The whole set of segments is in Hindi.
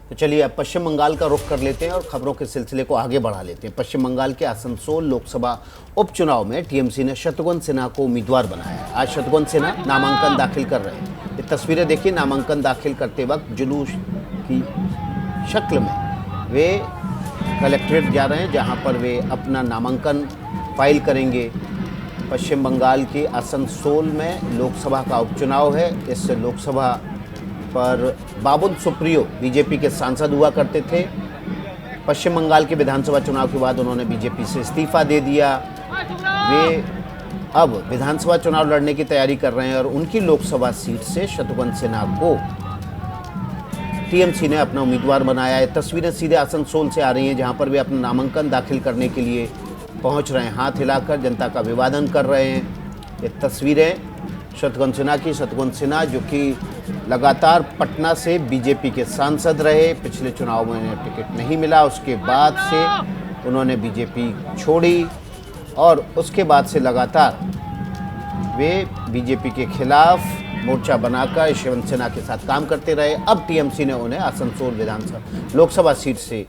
तो चलिए अब पश्चिम बंगाल का रुख कर लेते हैं और खबरों के सिलसिले को आगे बढ़ा लेते हैं। पश्चिम बंगाल के आसनसोल लोकसभा उपचुनाव में टीएमसी ने शत्रुघ्न सिन्हा को उम्मीदवार बनाया है। आज शत्रुघ्न सिन्हा नामांकन दाखिल कर रहे हैं। ये तस्वीरें देखिए, नामांकन दाखिल करते वक्त जुलूस की शक्ल में वे कलेक्ट्रेट जा रहे हैं, जहां पर वे अपना नामांकन फाइल करेंगे। पश्चिम बंगाल के आसनसोल में लोकसभा का उपचुनाव है। इस लोकसभा पर बाबुल सुप्रियो बीजेपी के सांसद हुआ करते थे। पश्चिम बंगाल के विधानसभा चुनाव के बाद उन्होंने बीजेपी से इस्तीफा दे दिया। वे अब विधानसभा चुनाव लड़ने की तैयारी कर रहे हैं और उनकी लोकसभा सीट से शत्रुघ्न सिन्हा को टीएमसी ने अपना उम्मीदवार बनाया है। तस्वीरें सीधे आसनसोल से आ रही हैं, जहां पर वे अपना नामांकन दाखिल करने के लिए पहुंच रहे हैं। हाथ हिलाकर जनता का अभिवादन कर रहे हैं। ये तस्वीरें शत्रुघ्न सिन्हा की। शत्रुघ्न सिन्हा जो कि लगातार पटना से बीजेपी के सांसद रहे, पिछले चुनाव में उन्हें टिकट नहीं मिला, उसके बाद से उन्होंने बीजेपी छोड़ी और उसके बाद से लगातार वे बीजेपी के खिलाफ मोर्चा बनाकर यशवंत सिन्हा के साथ काम करते रहे। अब टीएमसी ने उन्हें आसनसोल विधानसभा लोकसभा सीट से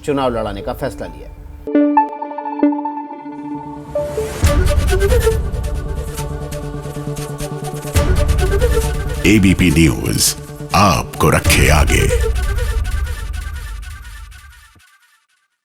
चुनाव लड़ाने का फैसला लिया। एबीपी न्यूज आपको रखे आगे।